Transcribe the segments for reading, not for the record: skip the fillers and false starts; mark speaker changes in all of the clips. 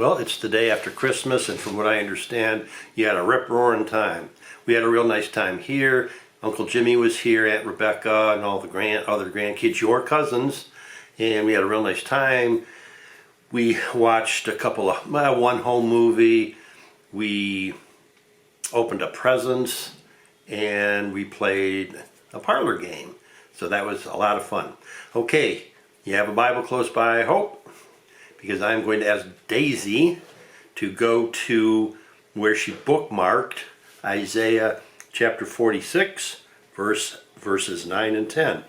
Speaker 1: Well, it's the day after Christmas, and from what I understand, you had a rip-roaring time. We had a real nice time here. Uncle Jimmy was here, Aunt Rebecca, and all the other grandkids, your cousins, and we had a real nice time. We watched one home movie. We opened up presents, and we played a parlor game. So that was a lot of fun. Okay, you have a Bible close by, I hope, because I'm going to ask Daisy to go to where she bookmarked Isaiah chapter 46, verses 9 and 10.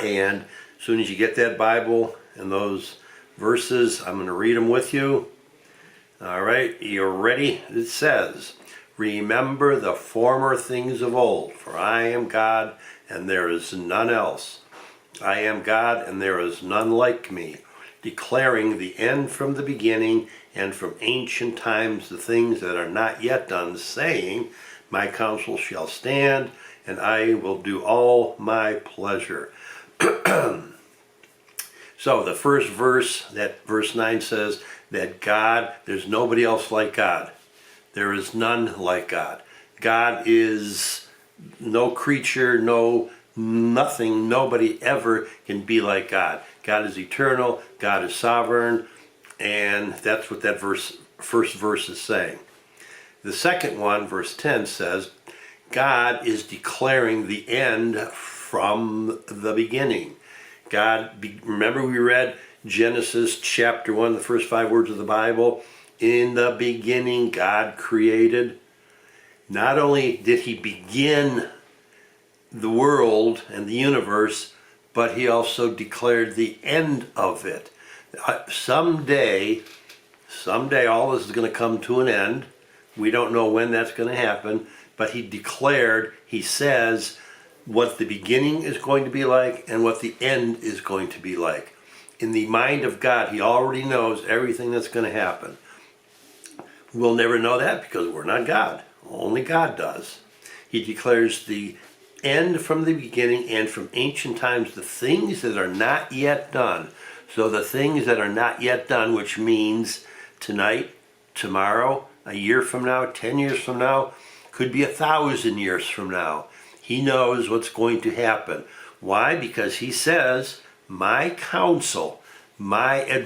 Speaker 1: And as soon as you get that Bible and those verses, I'm going to read them with you. All right, you're ready? It says, "Remember the former things of old, for I am God and there is none else. I am God and there is none like me, declaring the end from the beginning and from ancient times the things that are not yet done, saying, my counsel shall stand and I will do all my pleasure." So the first verse, that verse 9 says that God, there's nobody else like God. There is none like God. God is no creature, nothing, nobody ever can be like God. God is eternal, God is sovereign, and that's what that first verse is saying. The second one, verse 10, says, God is declaring the end from the beginning. Remember we read Genesis chapter 1, the first 5 words of the Bible? In the beginning, God created. Not only did he begin the world and the universe, but he also declared the end of it. Someday all this is going to come to an end. We don't know when that's going to happen, but he says what the beginning is going to be like and what the end is going to be like. In the mind of God, he already knows everything that's going to happen. We'll never know that because we're not God. Only God does. He declares the end from the beginning and from ancient times the things that are not yet done. So the things that are not yet done, which means tonight, tomorrow, a year from now, 10 years from now, could be 1,000 years from now. He knows what's going to happen. Why? Because he says, my counsel, my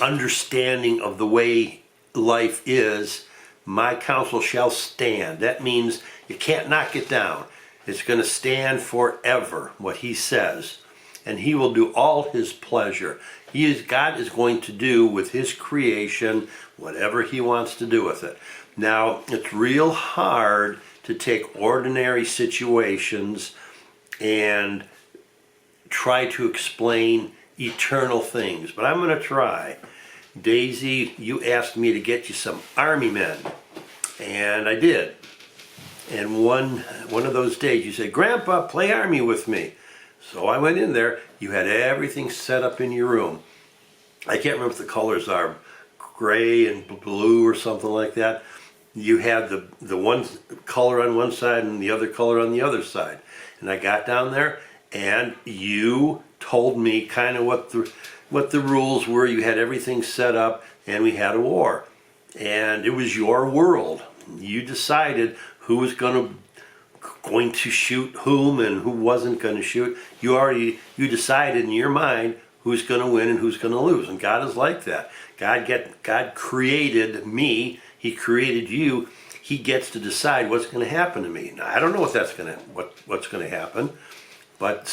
Speaker 1: understanding of the way life is, my counsel shall stand. That means you can't knock it down. It's going to stand forever, what he says. And he will do all his pleasure. God is going to do with his creation whatever he wants to do with it. Now, it's real hard to take ordinary situations and try to explain eternal things, but I'm going to try. Daisy, you asked me to get you some army men, and I did. And one of those days you said, "Grandpa, play army with me." So I went in there. You had everything set up in your room. I can't remember what the colors are, gray and blue or something like that. You had the one color on one side and the other color on the other side. And I got down there and you told me kind of what the rules were. You had everything set up and we had a war. And it was your world. You decided who was going to shoot whom and who wasn't going to shoot. You decided in your mind who's going to win and who's going to lose. And God is like that. God created me. He created you. He gets to decide what's going to happen to me. Now, I don't know what's going to happen, but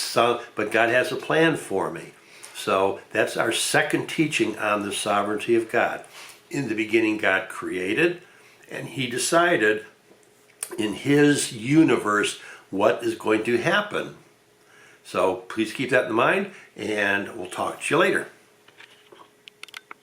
Speaker 1: God has a plan for me. So that's our second teaching on the sovereignty of God. In the beginning, God created, and he decided in his universe what is going to happen. So please keep that in mind, and we'll talk to you later.